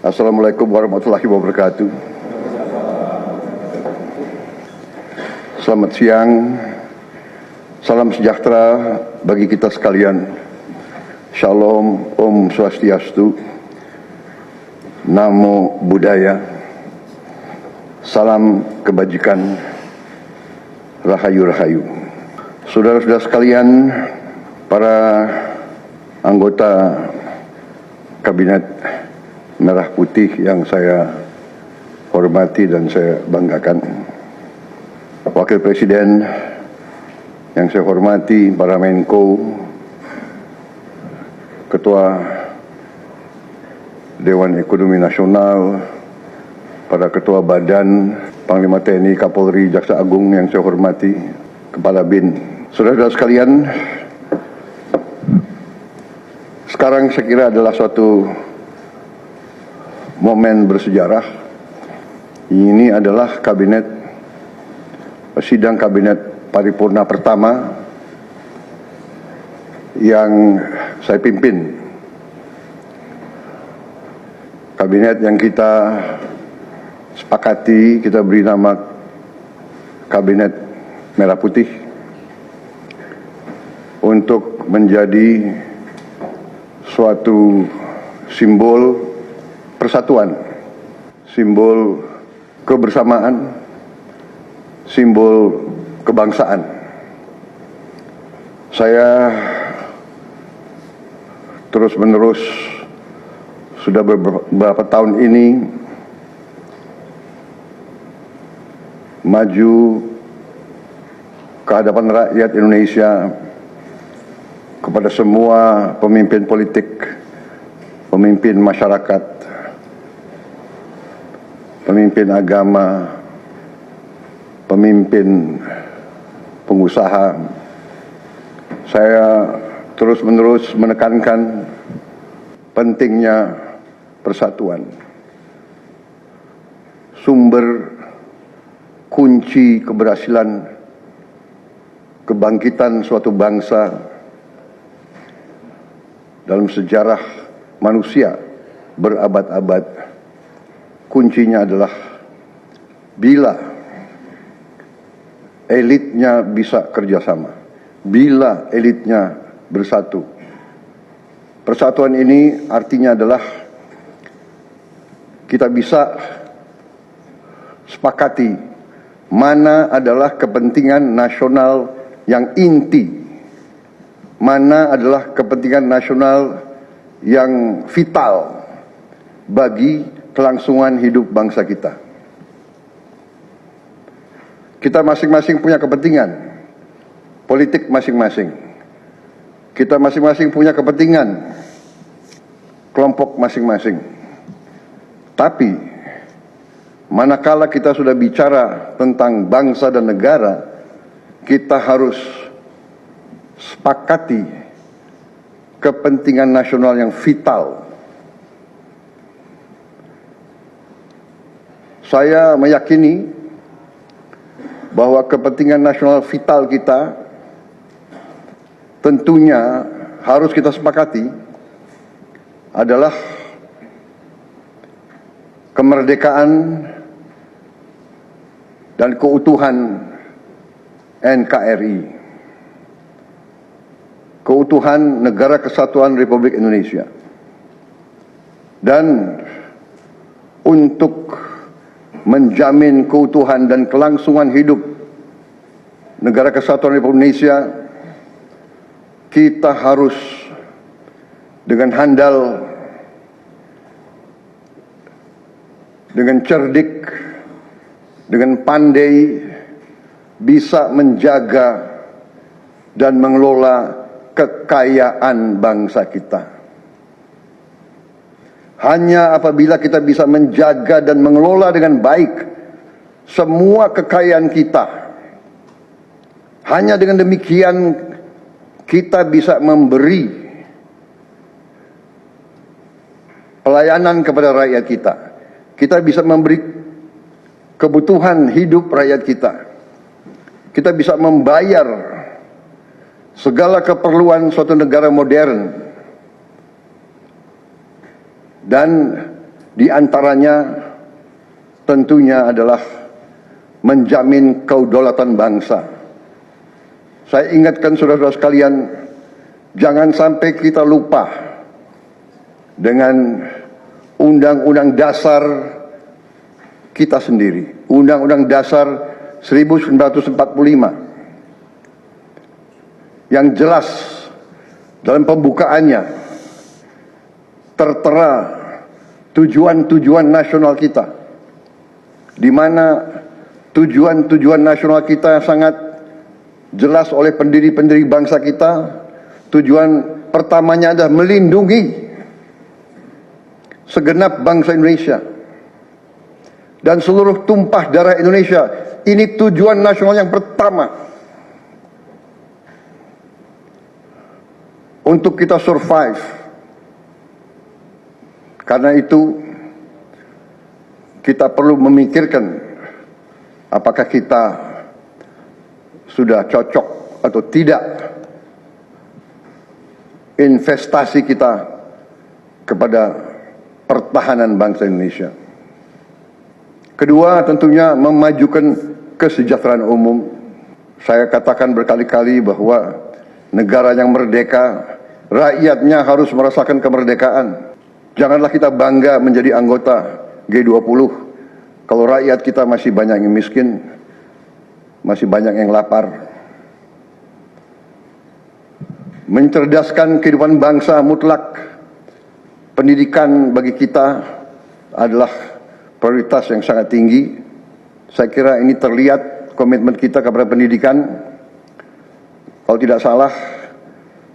Assalamualaikum warahmatullahi wabarakatuh. Selamat siang, salam sejahtera bagi kita sekalian. Shalom, Om Swastiastu, Namo Buddhaya, salam kebajikan, Rahayu-Rahayu. Saudara-saudara sekalian, para anggota Kabinet Merah Putih yang saya hormati dan saya banggakan, Wakil Presiden yang saya hormati, para Menko, Ketua Dewan Ekonomi Nasional, para Ketua Badan, Panglima TNI, Kapolri, Jaksa Agung yang saya hormati, Kepala BIN, saudara-saudara sekalian, sekarang saya kira adalah suatu momen bersejarah. Ini adalah sidang kabinet paripurna pertama yang saya pimpin. Kabinet yang kita sepakati, kita beri nama Kabinet Merah Putih, untuk menjadi suatu simbol persatuan, simbol kebersamaan, simbol kebangsaan. Saya terus-menerus sudah beberapa tahun ini maju ke hadapan rakyat Indonesia, kepada semua pemimpin politik, pemimpin masyarakat, pemimpin agama, pemimpin pengusaha. Saya terus-menerus menekankan pentingnya persatuan. Sumber kunci keberhasilan kebangkitan suatu bangsa dalam sejarah manusia berabad-abad, kuncinya adalah bila elitnya bisa kerjasama, bila elitnya bersatu. Persatuan ini artinya adalah kita bisa sepakati mana adalah kepentingan nasional yang inti, mana adalah kepentingan nasional yang vital bagi kelangsungan hidup bangsa kita. Kita masing-masing punya kepentingan politik masing-masing. Kita masing-masing punya kepentingan kelompok masing-masing. Tapi manakala kita sudah bicara tentang bangsa dan negara, kita harus sepakati kepentingan nasional yang vital. Saya meyakini bahwa kepentingan nasional vital kita tentunya harus kita sepakati adalah kemerdekaan dan keutuhan NKRI, keutuhan Negara Kesatuan Republik Indonesia. Dan untuk menjamin keutuhan dan kelangsungan hidup Negara Kesatuan Republik Indonesia, kita harus dengan handal, dengan cerdik, dengan pandai bisa menjaga dan mengelola kekayaan bangsa kita. Hanya apabila kita bisa menjaga dan mengelola dengan baik semua kekayaan kita, hanya dengan demikian kita bisa memberi pelayanan kepada rakyat kita. Kita bisa memberi kebutuhan hidup rakyat kita. Kita bisa membayar segala keperluan suatu negara modern. Dan Di antaranya tentunya adalah menjamin kedaulatan bangsa. Saya ingatkan saudara-saudara sekalian, jangan sampai kita lupa dengan Undang-Undang Dasar kita sendiri, Undang-Undang Dasar 1945, yang jelas dalam pembukaannya tertera tujuan-tujuan nasional kita, di mana tujuan-tujuan nasional kita sangat jelas oleh pendiri-pendiri bangsa kita. Tujuan pertamanya adalah melindungi segenap bangsa Indonesia dan seluruh tumpah darah Indonesia. Ini tujuan nasional yang pertama untuk kita survive. Karena itu kita perlu memikirkan apakah kita sudah cocok atau tidak investasi kita kepada pertahanan bangsa Indonesia. Kedua, tentunya memajukan kesejahteraan umum. Saya katakan berkali-kali bahwa negara yang merdeka, rakyatnya harus merasakan kemerdekaan. Janganlah kita bangga menjadi anggota G20 kalau rakyat kita masih banyak yang miskin, masih banyak yang lapar. Mencerdaskan kehidupan bangsa mutlak. Pendidikan bagi kita adalah prioritas yang sangat tinggi. Saya kira ini terlihat komitmen kita kepada pendidikan. Kalau tidak salah,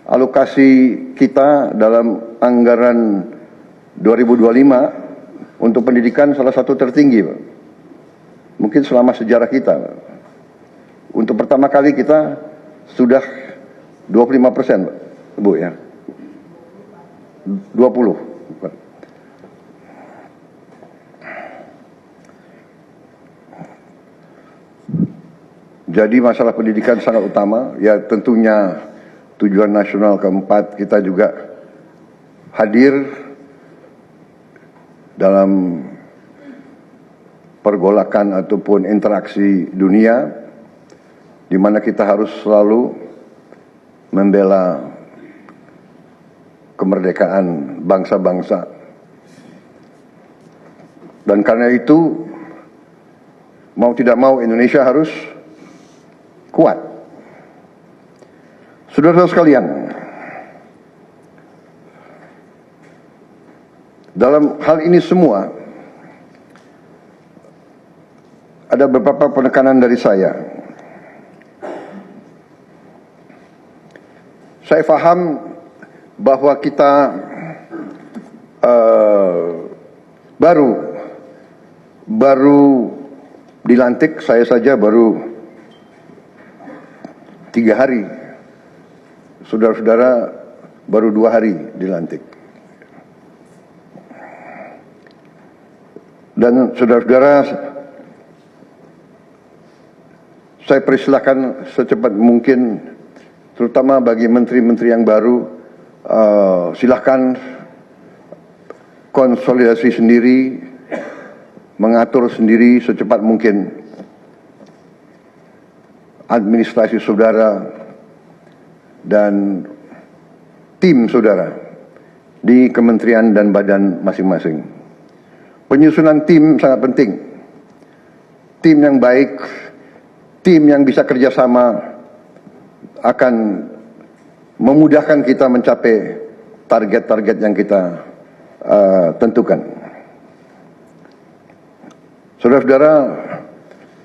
alokasi kita dalam anggaran 2025 untuk pendidikan salah satu tertinggi, Pak. Mungkin selama sejarah kita, Pak. Untuk pertama kali kita sudah 25%, Pak. Bu ya. 20. Pak. Jadi masalah pendidikan sangat utama. Ya tentunya tujuan nasional keempat kita juga hadir dalam pergolakan ataupun interaksi dunia, di mana kita harus selalu membela kemerdekaan bangsa-bangsa. Dan karena itu, mau tidak mau Indonesia harus kuat. Saudara-saudara sekalian, dalam hal ini semua, ada beberapa penekanan dari saya. Saya paham bahwa kita baru dilantik, saya saja baru 3 hari. Saudara-saudara baru 2 hari dilantik. Dan saudara-saudara, saya persilahkan secepat mungkin, terutama bagi menteri-menteri yang baru, silahkan konsolidasi sendiri, mengatur sendiri secepat mungkin administrasi saudara dan tim saudara di kementerian dan badan masing-masing. Penyusunan tim sangat penting. Tim yang baik, tim yang bisa kerjasama akan memudahkan kita mencapai target-target yang kita tentukan. Saudara-saudara,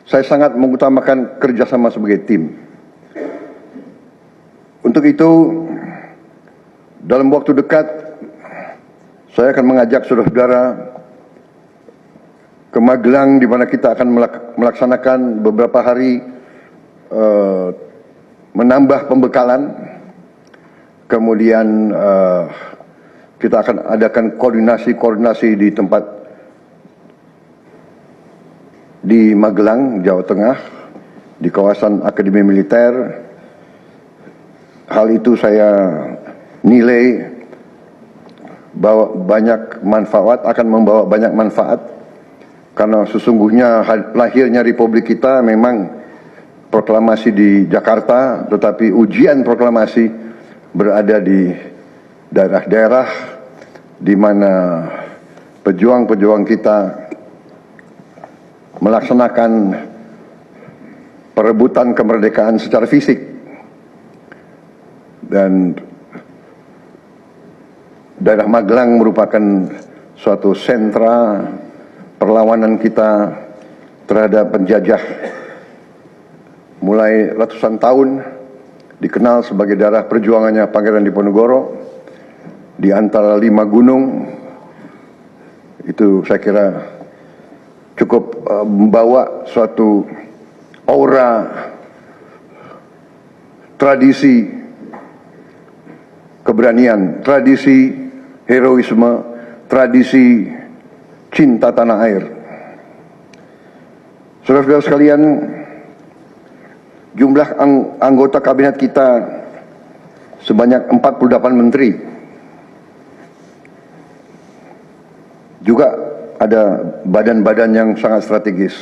saya sangat mengutamakan kerjasama sebagai tim. Untuk itu, dalam waktu dekat, saya akan mengajak saudara-saudara ke Magelang, di mana kita akan melaksanakan beberapa hari menambah pembekalan. Kemudian kita akan adakan koordinasi di tempat di Magelang, Jawa Tengah, di kawasan Akademi Militer. Hal itu saya nilai akan membawa banyak manfaat, karena sesungguhnya lahirnya Republik kita memang proklamasi di Jakarta, tetapi ujian proklamasi berada di daerah-daerah di mana pejuang-pejuang kita melaksanakan perebutan kemerdekaan secara fisik. Dan daerah Magelang merupakan suatu sentra perlawanan kita terhadap penjajah. Mulai ratusan tahun dikenal sebagai daerah perjuangannya Pangeran Diponegoro di antara 5 gunung. Itu saya kira cukup membawa suatu aura tradisi keberanian, tradisi heroisme, tradisi cinta tanah air. Saudara-saudara sekalian, jumlah anggota kabinet kita sebanyak 48 menteri. Juga ada badan-badan yang sangat strategis.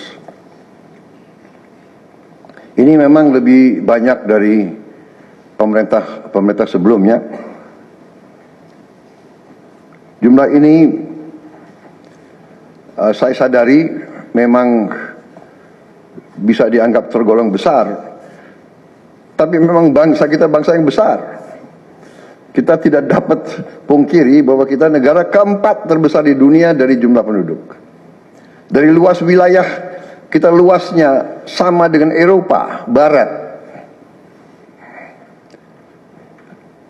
Ini memang lebih banyak dari pemerintah sebelumnya. Jumlah ini saya sadari memang bisa dianggap tergolong besar, tapi memang bangsa kita bangsa yang besar. Kita tidak dapat pungkiri bahwa kita negara keempat terbesar di dunia dari jumlah penduduk. Dari luas wilayah, kita luasnya sama dengan Eropa Barat.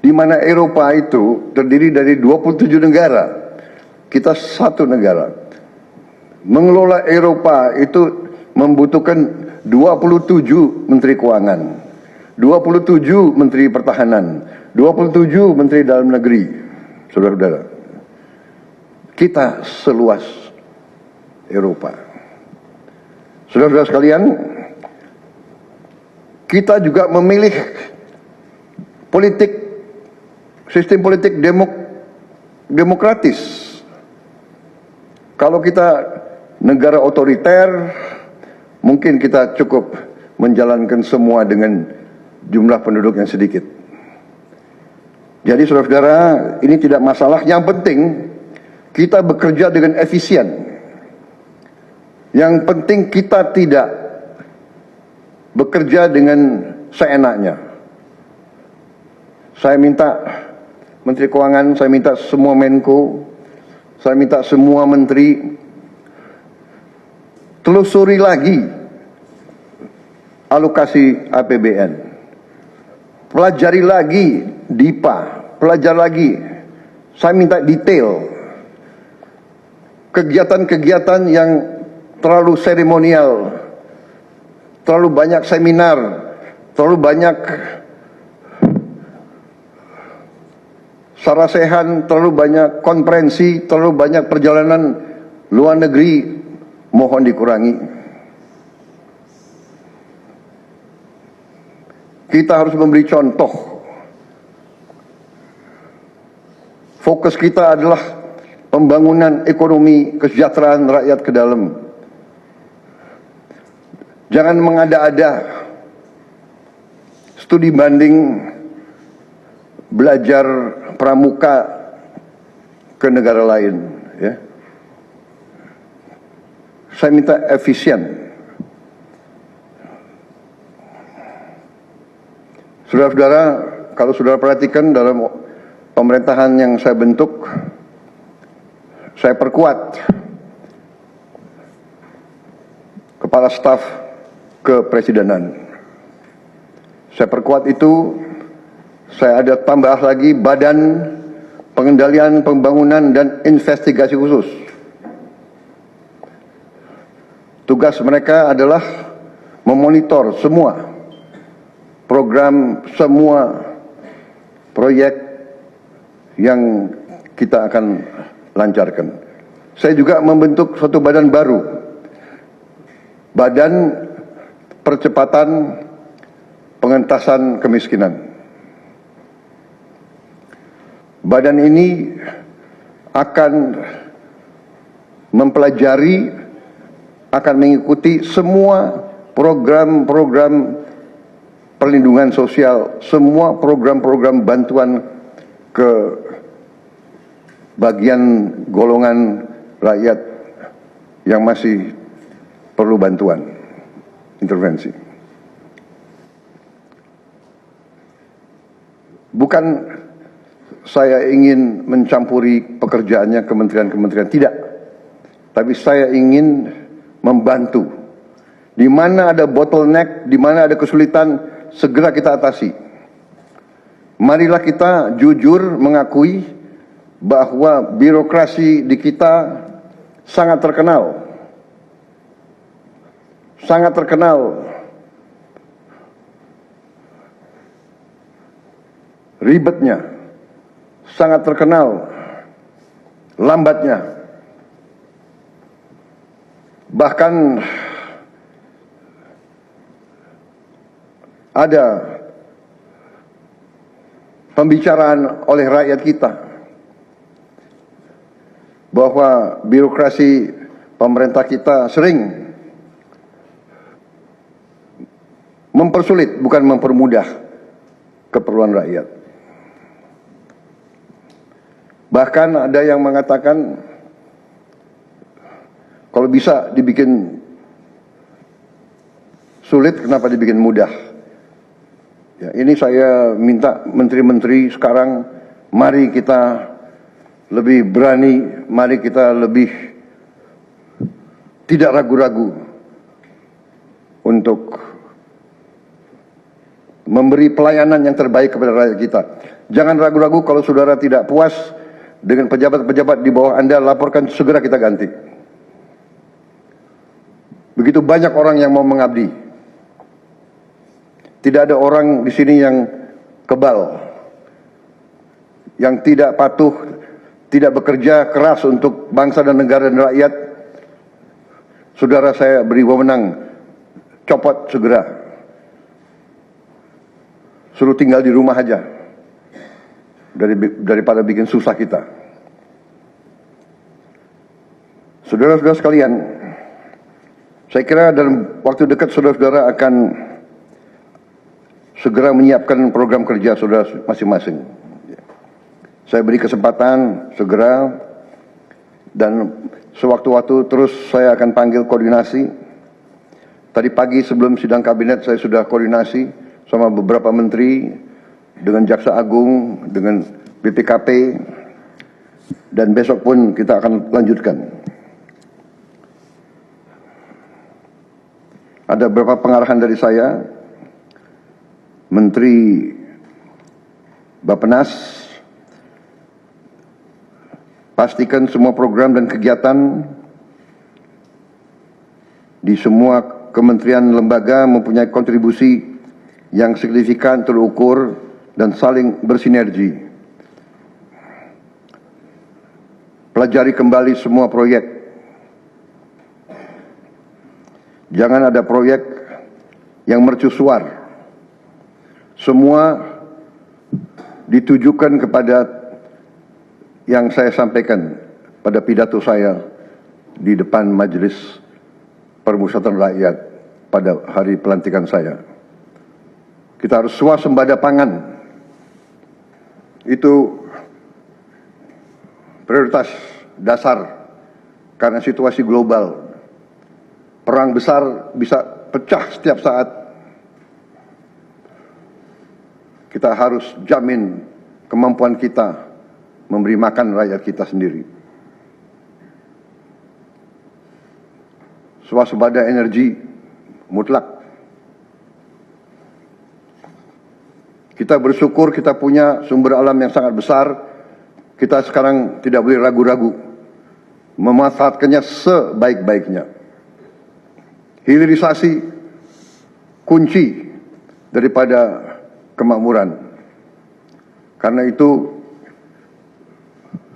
Di mana Eropa itu terdiri dari 27 negara. Kita satu negara. Mengelola Eropa itu membutuhkan 27 menteri keuangan, 27 menteri pertahanan, 27 menteri dalam negeri. Saudara-saudara, kita seluas Eropa. Saudara-saudara sekalian, kita juga memilih sistem politik demokratis. Kalau kita negara otoriter, mungkin kita cukup menjalankan semua dengan jumlah penduduk yang sedikit. Jadi saudara-saudara, ini tidak masalah. Yang penting kita bekerja dengan efisien. Yang penting kita tidak bekerja dengan seenaknya. Saya minta Menteri Keuangan, saya minta semua Menko, saya minta semua menteri telusuri lagi alokasi APBN. Pelajari lagi DIPA, pelajari lagi. Saya minta detail. Kegiatan-kegiatan yang terlalu seremonial, terlalu banyak seminar, terlalu banyak sarasehan, terlalu banyak konferensi, terlalu banyak perjalanan luar negeri, mohon dikurangi. Kita harus memberi contoh. Fokus kita adalah pembangunan ekonomi, kesejahteraan rakyat ke dalam. Jangan mengada-ada. Studi banding, belajar pramuka ke negara lain, ya. Saya minta efisien. Saudara-saudara, kalau saudara perhatikan dalam pemerintahan yang saya bentuk, saya perkuat kepala staf kepresidenan. Saya perkuat itu. Saya ada tambah lagi Badan Pengendalian Pembangunan dan Investigasi Khusus. Tugas mereka adalah memonitor semua program, semua proyek yang kita akan lancarkan. Saya juga membentuk suatu badan baru, Badan Percepatan Pengentasan Kemiskinan. Badan ini akan mempelajari, akan mengikuti semua program-program perlindungan sosial, semua program-program bantuan ke bagian golongan rakyat yang masih perlu bantuan, intervensi. Bukan saya ingin mencampuri pekerjaannya kementerian-kementerian, tidak. Tapi saya ingin membantu. Di mana ada bottleneck, di mana ada kesulitan, segera kita atasi. Marilah kita jujur mengakui bahwa birokrasi di kita sangat terkenal. Sangat terkenal ribetnya, sangat terkenal lambatnya. Bahkan ada pembicaraan oleh rakyat kita bahwa birokrasi pemerintah kita sering mempersulit, bukan mempermudah keperluan rakyat. Bahkan ada yang mengatakan kalau bisa dibikin sulit, kenapa dibikin mudah? Ya, ini saya minta menteri-menteri sekarang, mari kita lebih berani, mari kita lebih tidak ragu-ragu untuk memberi pelayanan yang terbaik kepada rakyat kita. Jangan ragu-ragu, kalau saudara tidak puas dengan pejabat-pejabat di bawah Anda, laporkan, segera kita ganti. Begitu banyak orang yang mau mengabdi. Tidak ada orang di sini yang kebal, yang tidak patuh, tidak bekerja keras untuk bangsa dan negara dan rakyat. Saudara, saya beri wewenang, copot segera. Suruh tinggal di rumah aja, daripada bikin susah kita. Saudara-saudara sekalian, saya kira dalam waktu dekat saudara-saudara akan segera menyiapkan program kerja saudara masing-masing. Saya beri kesempatan segera, dan sewaktu-waktu terus saya akan panggil koordinasi. Tadi pagi sebelum sidang kabinet saya sudah koordinasi sama beberapa menteri, dengan Jaksa Agung, dengan BPKP, dan besok pun kita akan lanjutkan. Ada beberapa pengarahan dari saya, Menteri Bappenas, pastikan semua program dan kegiatan di semua kementerian lembaga mempunyai kontribusi yang signifikan, terukur, dan saling bersinergi. Pelajari kembali semua proyek. Jangan ada proyek yang mercusuar. Semua ditujukan kepada yang saya sampaikan pada pidato saya di depan Majelis Permusyawaratan Rakyat pada hari pelantikan saya. Kita harus swasembada pangan. Itu prioritas dasar karena situasi global. Perang besar bisa pecah setiap saat. Kita harus jamin kemampuan kita memberi makan rakyat kita sendiri. Swasembada energi mutlak. Kita bersyukur kita punya sumber alam yang sangat besar. Kita sekarang tidak boleh ragu-ragu memanfaatkannya sebaik-baiknya. Hilirisasi kunci daripada kemakmuran. Karena itu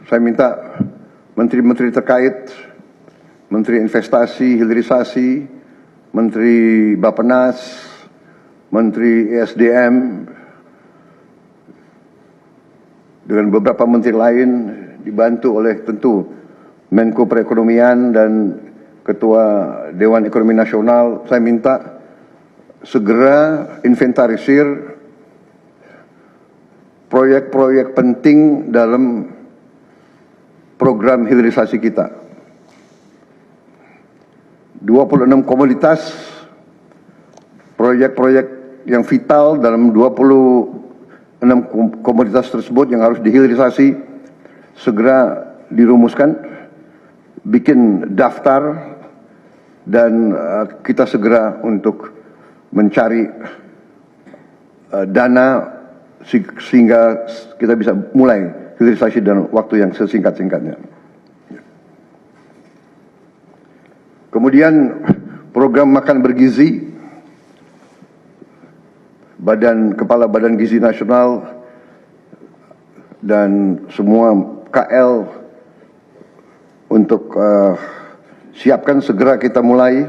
saya minta menteri-menteri terkait, Menteri Investasi, Hilirisasi, Menteri Bappenas, Menteri ESDM, dengan beberapa menteri lain dibantu oleh tentu Menko Perekonomian dan Ketua Dewan Ekonomi Nasional, saya minta segera inventarisir proyek-proyek penting dalam program hilirisasi kita. 26 komoditas, proyek-proyek yang vital dalam 26 komoditas tersebut yang harus dihilirisasi segera dirumuskan, bikin daftar, dan kita segera untuk mencari dana sehingga kita bisa mulai hilirisasi dalam waktu yang sesingkat-singkatnya. Kemudian program makan bergizi, Kepala Badan Gizi Nasional dan semua KL untuk siapkan segera kita mulai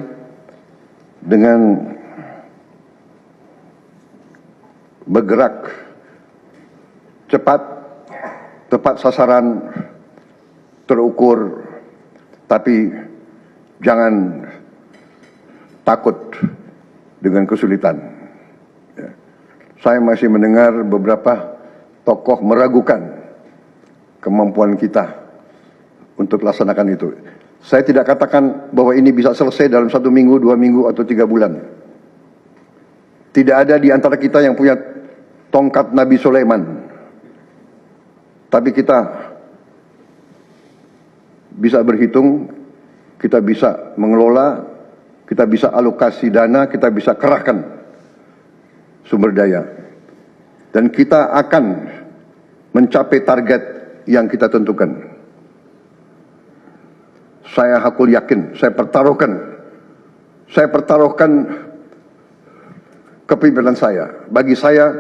dengan bergerak cepat, tepat sasaran, terukur, tapi jangan takut dengan kesulitan. Ya. Saya masih mendengar beberapa tokoh meragukan kemampuan kita untuk laksanakan itu. Saya tidak katakan bahwa ini bisa selesai dalam 1 minggu, 2 minggu, atau 3 bulan. Tidak ada di antara kita yang punya tongkat Nabi Sulaiman. Tapi kita bisa berhitung, kita bisa mengelola, kita bisa alokasi dana, kita bisa kerahkan sumber daya. Dan kita akan mencapai target yang kita tentukan. Saya hakul yakin, saya pertaruhkan kepemimpinan saya. Bagi saya,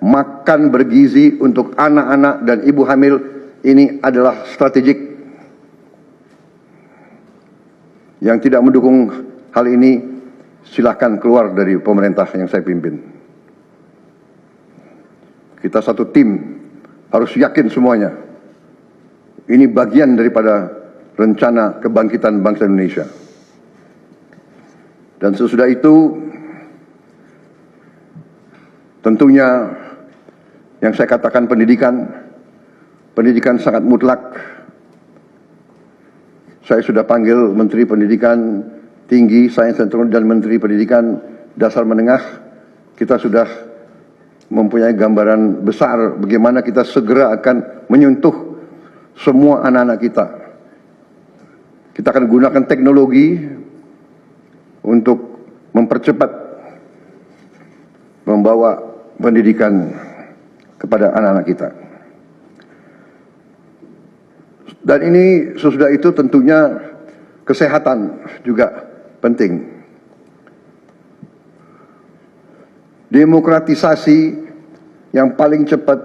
makan bergizi untuk anak-anak dan ibu hamil ini adalah strategik. Yang tidak mendukung hal ini, silahkan keluar dari pemerintah yang saya pimpin. Kita satu tim, harus yakin semuanya. Ini bagian daripada rencana kebangkitan bangsa Indonesia. Dan sesudah itu, tentunya yang saya katakan pendidikan sangat mutlak. Saya sudah panggil Menteri Pendidikan Tinggi, Sains dan Teknologi dan Menteri Pendidikan Dasar Menengah. Kita sudah mempunyai gambaran besar bagaimana kita segera akan menyentuh semua anak-anak kita. Kita akan gunakan teknologi untuk mempercepat membawa pendidikan kepada anak-anak kita. Dan ini sesudah itu tentunya kesehatan juga penting. Demokratisasi yang paling cepat,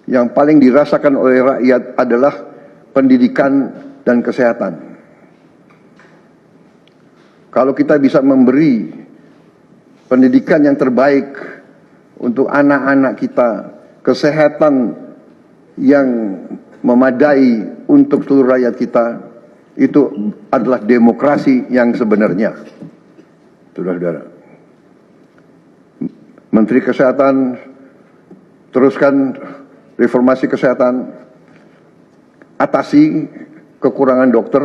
yang paling dirasakan oleh rakyat adalah pendidikan dan kesehatan. Kalau kita bisa memberi pendidikan yang terbaik untuk anak-anak kita, kesehatan yang memadai untuk seluruh rakyat kita, itu adalah demokrasi yang sebenarnya. Saudara-saudara, Menteri Kesehatan teruskan reformasi kesehatan, atasi kekurangan dokter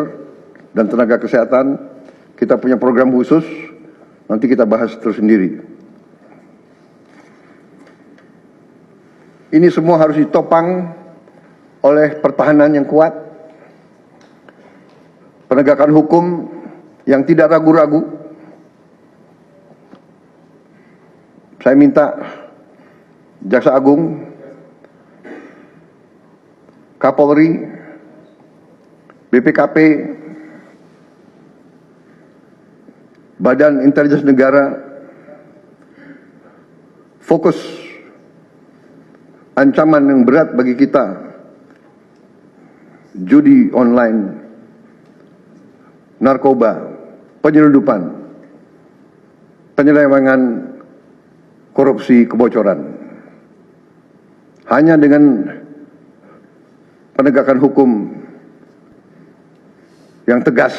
dan tenaga kesehatan. Kita punya program khusus, nanti kita bahas tersendiri. Ini semua harus ditopang oleh pertahanan yang kuat, penegakan hukum yang tidak ragu-ragu. Saya minta Jaksa Agung, Kapolri, BPKP, Badan Intelijen Negara fokus ancaman yang berat bagi kita, judi online, narkoba, penyelundupan, penyelewengan, korupsi, kebocoran. Hanya dengan penegakan hukum yang tegas